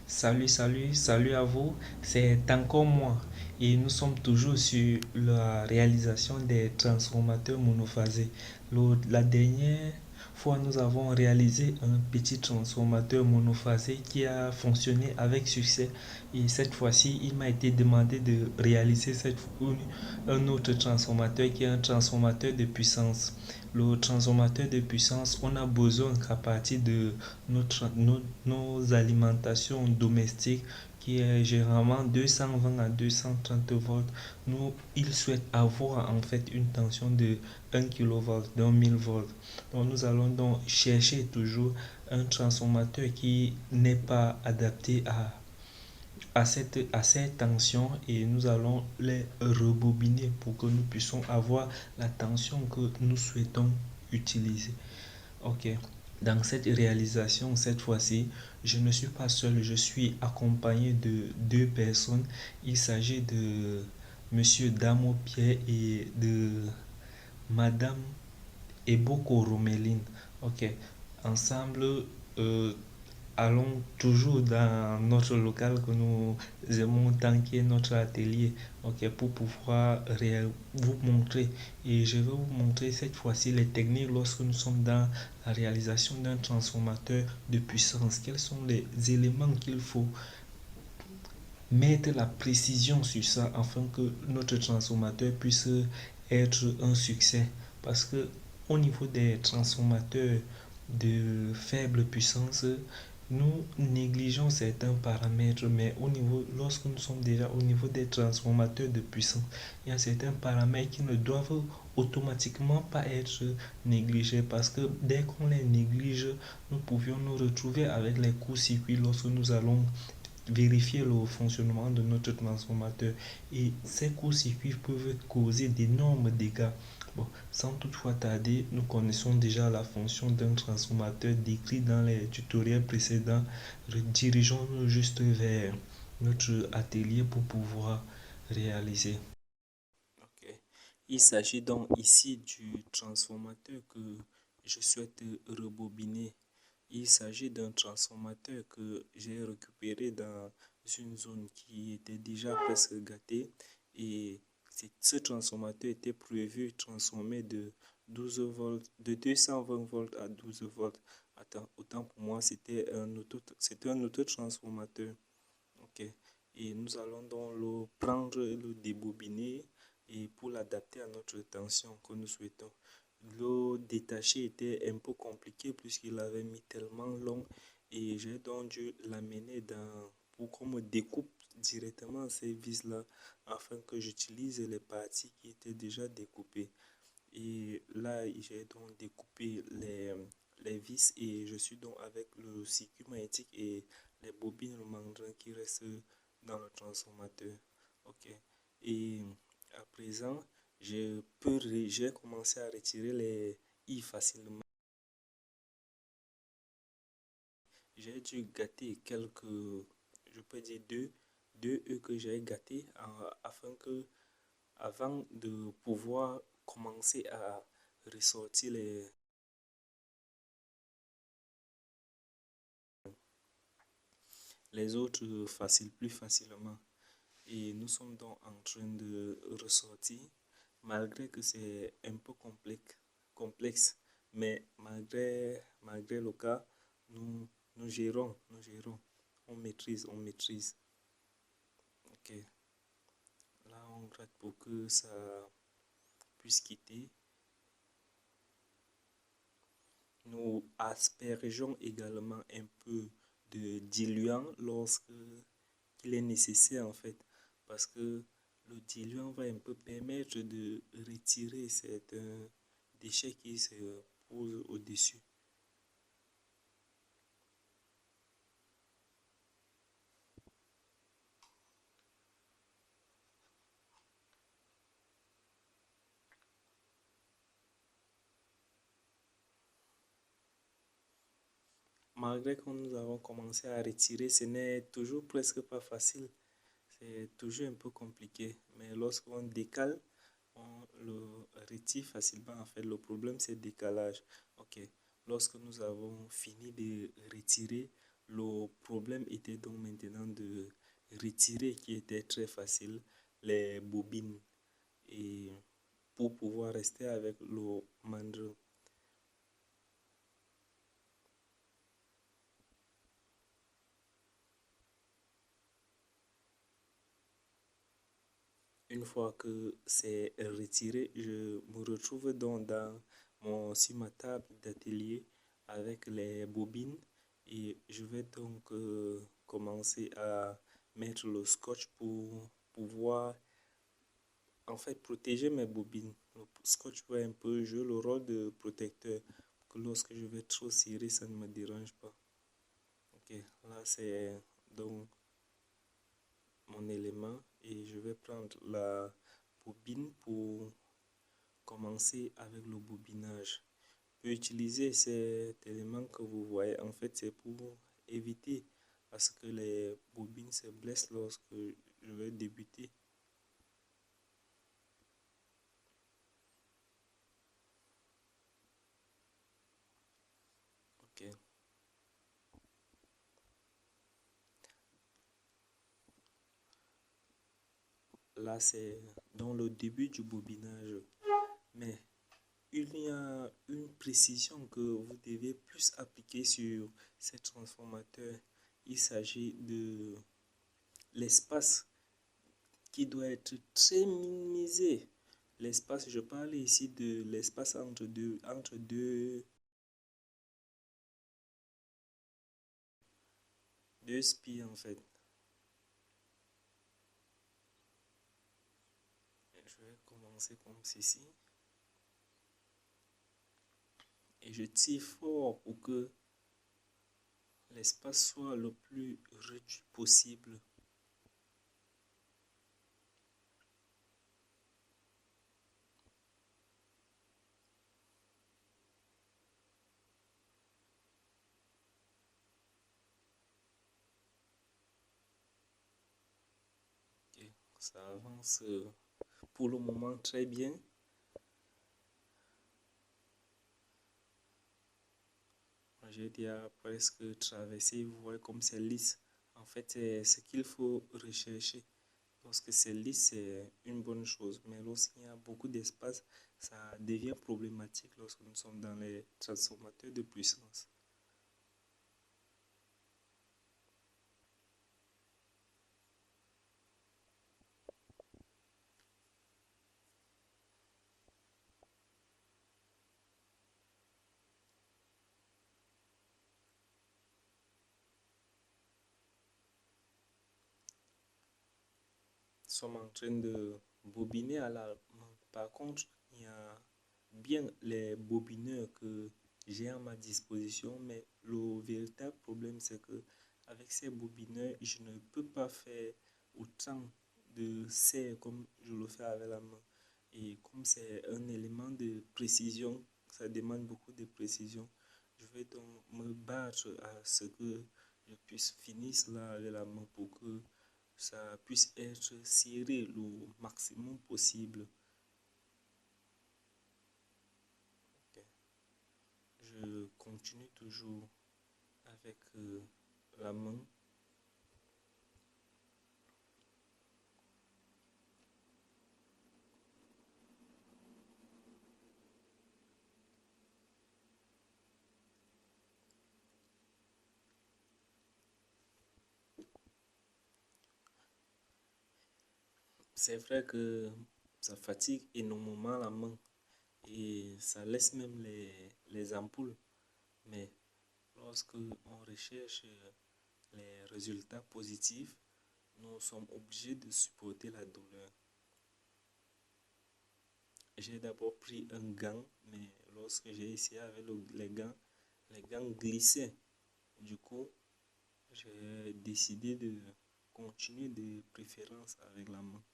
Salut à vous. C'est encore moi. Et nous sommes toujours sur la réalisation des transformateurs monophasés. La dernière fois, nous avons réalisé un petit transformateur monophasé qui a fonctionné avec succès. Et cette fois-ci, il m'a été demandé de réaliser un autre transformateur qui est un transformateur de puissance. Le transformateur de puissance, on a besoin qu'à partir de nos alimentations domestiques qui est généralement 220 à 230 volts, il souhaite avoir en fait une tension de 1 kV, d'un 1000 volts. Donc nous allons donc chercher toujours un transformateur qui n'est pas adapté à cette tension et nous allons les rebobiner pour que nous puissions avoir la tension que nous souhaitons utiliser. Ok. Dans cette réalisation, cette fois-ci, je ne suis pas seul, je suis accompagné de deux personnes. Il s'agit de Monsieur Damo Pierre et de Madame Eboko Romeline. Ok. Ensemble, euh, allons toujours dans notre local que nous aimons tant qui est notre atelier, ok, pour pouvoir vous montrer. Et je vais vous montrer cette fois-ci les techniques lorsque nous sommes dans la réalisation d'un transformateur de puissance. Quels sont les éléments qu'il faut mettre la précision sur ça afin que notre transformateur puisse être un succès. Parce que au niveau des transformateurs de faible puissance, nous négligeons certains paramètres, mais lorsque nous sommes déjà au niveau des transformateurs de puissance, il y a certains paramètres qui ne doivent automatiquement pas être négligés parce que dès qu'on les néglige, nous pouvions nous retrouver avec les courts-circuits lorsque nous allons vérifier le fonctionnement de notre transformateur et ces courts-circuits peuvent causer d'énormes dégâts. Bon, sans toutefois tarder, nous connaissons déjà la fonction d'un transformateur décrit dans les tutoriels précédents. Dirigeons-nous juste vers notre atelier pour pouvoir réaliser. Ok. Il s'agit donc ici du transformateur que je souhaite rebobiner. Il s'agit d'un transformateur que j'ai récupéré dans une zone qui était déjà presque gâtée et ce transformateur était prévu transformer de 12 volts, de 220 volts à 12 volts. Attends, autant pour moi, c'était un auto-transformateur. Ok. Et nous allons donc le prendre, le débobiner et pour l'adapter à notre tension que nous souhaitons. Le détacher était un peu compliqué puisqu'il avait mis tellement long et j'ai donc dû l'amener pour qu'on me découpe directement ces vis-là afin que j'utilise les parties qui étaient déjà découpées. Et là, j'ai donc découpé les vis et je suis donc avec le circuit magnétique et les bobines mandrin qui restent dans le transformateur. Ok. Et à présent, j'ai commencé à retirer les i facilement. J'ai dû gâter je peux dire deux e que j'ai gâtés afin que, avant de pouvoir commencer à ressortir les autres plus facilement. Et nous sommes donc en train de ressortir, malgré que c'est un peu complexe, mais malgré le cas, nous gérons, on maîtrise. Ok, là on gratte pour que ça puisse quitter. Nous aspergeons également un peu de diluant lorsque il est nécessaire en fait, parce que le diluant va un peu permettre de retirer certains déchets qui se posent au-dessus. Malgré que nous avons commencé à retirer, ce n'est toujours presque pas facile. C'est toujours un peu compliqué. Mais lorsqu'on décale, on le retire facilement. En fait, le problème, c'est le décalage. Ok. Lorsque nous avons fini de retirer, Le problème était donc maintenant de retirer, qui était très facile, les bobines et pour pouvoir rester avec le mandril. Une fois que c'est retiré, je me retrouve donc sur ma table d'atelier avec les bobines et je vais donc commencer à mettre le scotch pour pouvoir en fait protéger mes bobines. Le scotch va un peu jouer le rôle de protecteur pour que lorsque je vais trop serrer, ça ne me dérange pas. Ok, là c'est donc mon élément et je vais prendre la bobine pour commencer avec le bobinage. Je peux utiliser cet élément que vous voyez, en fait c'est pour éviter à ce que les bobines se blessent lorsque je vais débuter. Ok, là c'est dans le début du bobinage, mais il y a une précision que vous devez plus appliquer sur ces transformateurs. Il s'agit de l'espace qui doit être très minimisé. L'espace, je parle ici de l'espace deux spies en fait. Je vais commencer comme ceci. Et je tire fort pour que l'espace soit le plus réduit possible. Ok, ça avance pour le moment très bien. J'ai déjà presque traversé, vous voyez comme c'est lisse. En fait, c'est ce qu'il faut rechercher. Lorsque c'est lisse, c'est une bonne chose. Mais lorsqu'il y a beaucoup d'espace, ça devient problématique lorsque nous sommes dans les transformateurs de puissance. Nous sommes en train de bobiner à la main. Par contre, il y a bien les bobineurs que j'ai à ma disposition, mais le véritable problème, c'est que avec ces bobineurs, je ne peux pas faire autant de serre comme je le fais avec la main. Et comme c'est un élément de précision, ça demande beaucoup de précision, je vais donc me battre à ce que je puisse finir cela avec la main pour que ça puisse être serré le maximum possible. Ok. Je continue toujours avec la main. C'est vrai que ça fatigue énormément la main et ça laisse même les ampoules. Mais lorsque on recherche les résultats positifs, nous sommes obligés de supporter la douleur. J'ai d'abord pris un gant, mais lorsque j'ai essayé avec les gants glissaient. Du coup, j'ai décidé de continuer de préférence avec la main.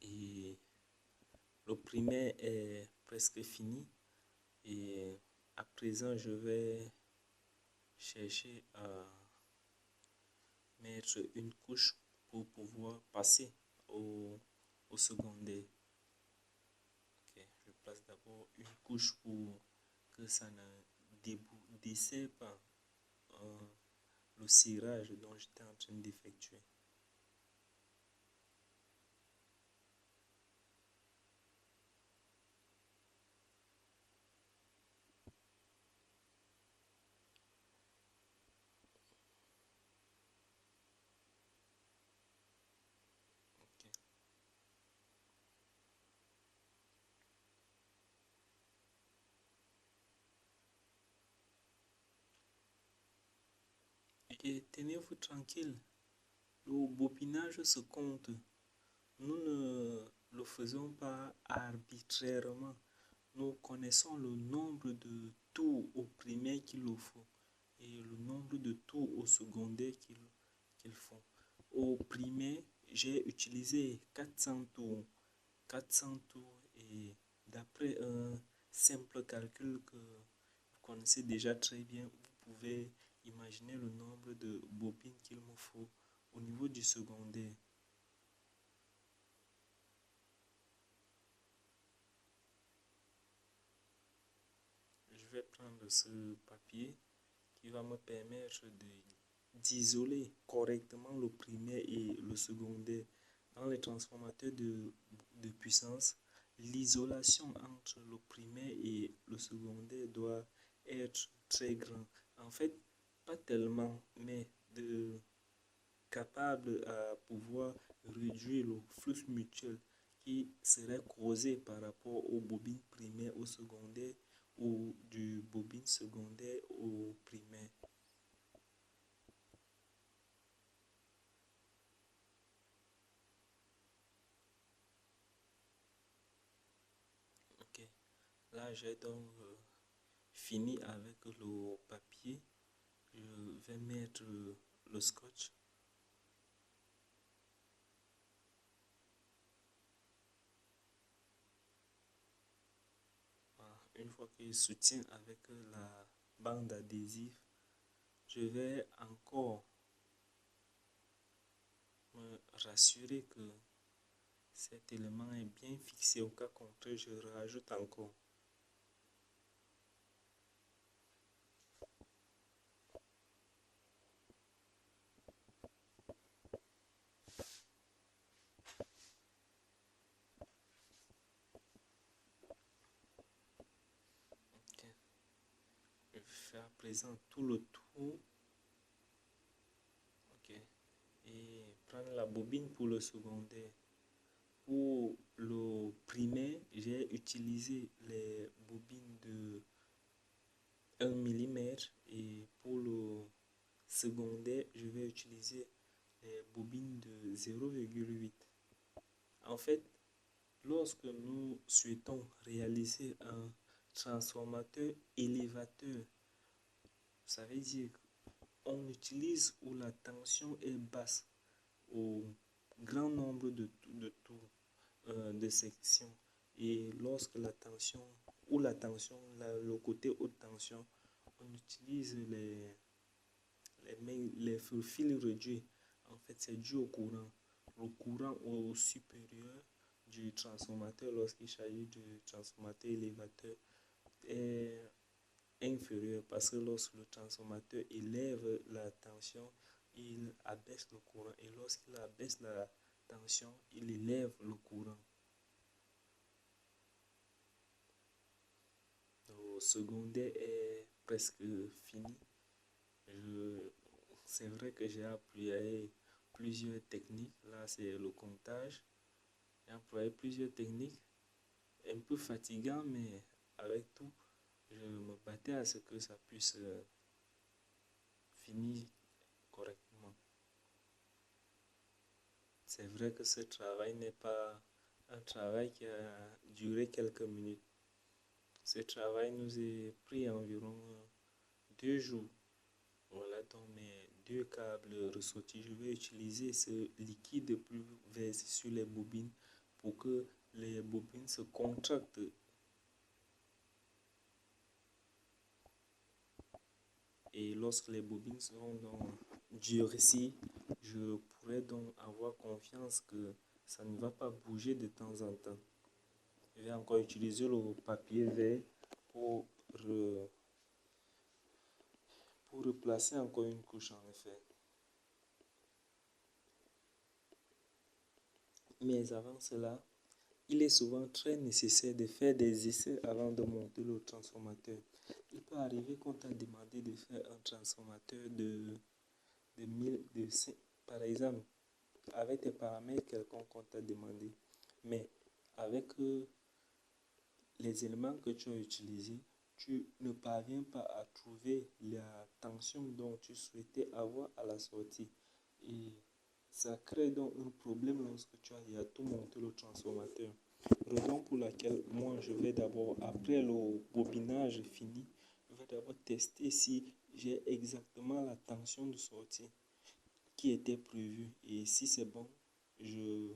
Et Le primaire est presque fini et à présent, je vais chercher à mettre une couche pour pouvoir passer au secondaire. Ok, je place d'abord une couche pour que ça ne dessert pas euh, le cirage dont j'étais en train d'effectuer. Ok. Et tenez-vous tranquille, le bobinage se compte. Nous ne le faisons pas arbitrairement. Nous connaissons le nombre de tours au primaire qu'il nous faut et le nombre de tours au secondaire qu'il faut. Au primaire, j'ai utilisé 400 tours. 400 tours et d'après un simple calcul que vous connaissez déjà très bien, vous pouvez imaginer le nombre de bobines qu'il me faut au niveau du secondaire. Je vais prendre ce papier qui va me permettre d'isoler correctement le primaire et le secondaire. Dans les transformateurs de puissance, l'isolation entre le primaire et le secondaire doit être très grand. En fait, pas tellement, mais capable à pouvoir réduire le flux mutuel qui serait causé par rapport aux bobines primaires au secondaire ou du bobine secondaire au primaire. Ok, là j'ai donc fini avec le papier. Je vais mettre le scotch. Voilà. Une fois qu'il soutient avec la bande adhésive, je vais encore me rassurer que cet élément est bien fixé. Au cas contraire, je rajoute encore. Ok. Je vais faire à présent tout le tour. Ok. Et prendre la bobine pour le secondaire. Pour le primaire, j'ai utilisé les bobines de 1 mm et pour le secondaire, je vais utiliser les bobines de 0,8. En fait, lorsque nous souhaitons réaliser un transformateur élévateur, ça veut dire qu'on utilise où la tension est basse au grand nombre de tours de sections. Et lorsque la tension, ou la tension, le côté haute tension, on utilise les fils réduits. En fait, c'est dû au courant. Le courant au supérieur du transformateur lorsqu'il s'agit du transformateur élévateur est inférieur parce que lorsque le transformateur élève la tension, il abaisse le courant et lorsqu'il abaisse la tension, il élève le courant. Le secondaire est presque fini. C'est vrai que j'ai appuyé plusieurs techniques. Là, c'est le comptage. J'ai employé plusieurs techniques, un peu fatigant, mais avec tout, je me battais à ce que ça puisse finir correctement. C'est vrai que ce travail n'est pas un travail qui a duré quelques minutes. Ce travail nous a pris environ 2 jours. Voilà donc mes 2 câbles ressortis. Je vais utiliser ce liquide plus versé sur les bobines pour que les bobines se contractent. Et lorsque les bobines seront donc durcies, je pourrais donc avoir confiance que ça ne va pas bouger de temps en temps. Je vais encore utiliser le papier vert pour, pour replacer encore une couche en effet. Mais avant cela, il est souvent très nécessaire de faire des essais avant de monter le transformateur. Il peut arriver qu'on t'a demandé de faire un transformateur de 1000, par exemple, avec tes paramètres quelconques qu'on t'a demandé. Mais avec les éléments que tu as utilisés, tu ne parviens pas à trouver la tension dont tu souhaitais avoir à la sortie. Et ça crée donc un problème lorsque tu as tout monté le transformateur. Raison pour laquelle moi je vais d'abord, après le bobinage fini, je vais d'abord tester si j'ai exactement la tension de sortie qui était prévue. Et si c'est bon, je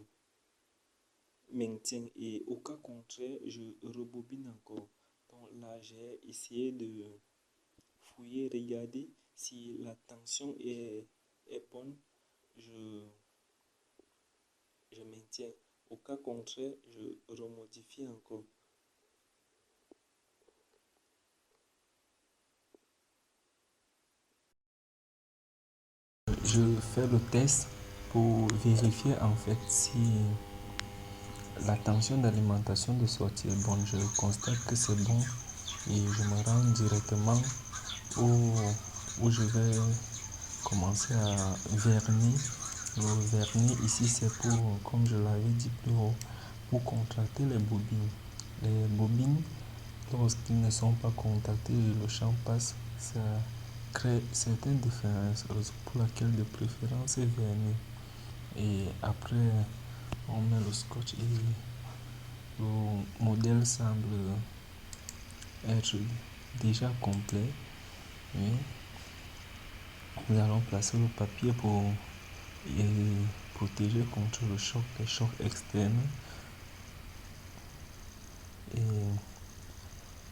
maintiens. Et au cas contraire, je rebobine encore. Donc là, j'ai essayé de fouiller, regarder si la tension est bonne. Je maintiens. Au cas contraire, je remodifie encore. Je fais le test pour vérifier en fait si la tension d'alimentation de sortie est bonne. Je constate que c'est bon et je me rends directement où je vais commencer à vernir. Le vernis ici c'est pour, comme je l'avais dit plus haut, pour contracter les bobines. Les bobines, lorsqu'ils ne sont pas contractés et le champ passe, ça crée certaines différences, pour laquelle de préférence c'est vernis. Et après, on met le scotch et le modèle semble être déjà complet. Et nous allons placer le papier pour protéger contre le choc, les chocs externes. Et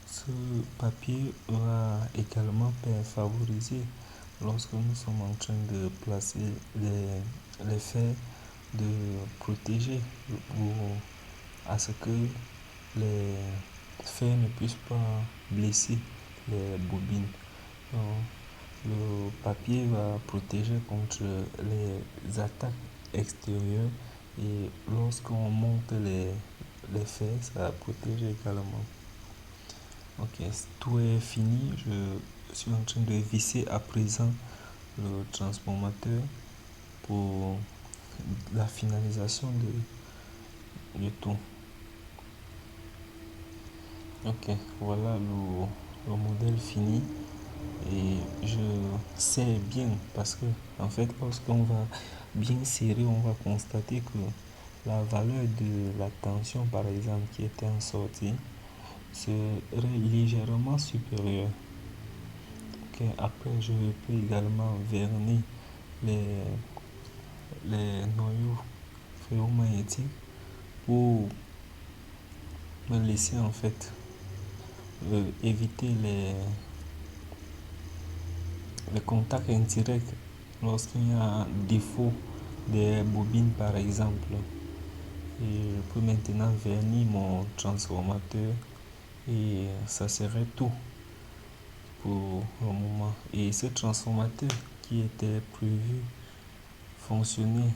ce papier va également favoriser lorsque nous sommes en train de placer les fers, de protéger pour à ce que les fers ne puissent pas blesser les bobines. Donc, le papier va protéger contre les attaques extérieures et lorsqu'on monte les fers, ça protège également. Ok, tout est fini. Je suis en train de visser à présent le transformateur pour la finalisation de tout. Ok, voilà le modèle fini. Et je sais bien parce que en fait lorsqu'on va bien serrer, on va constater que la valeur de la tension par exemple qui était en sortie serait légèrement supérieure. Okay. Après je peux également vernir les, les noyaux ferromagnétiques pour me laisser en fait éviter les contacts indirects lorsqu'il y a un défaut des bobines par exemple. Et je peux maintenant vernir mon transformateur et ça serait tout pour le moment. Et ce transformateur qui était prévu fonctionner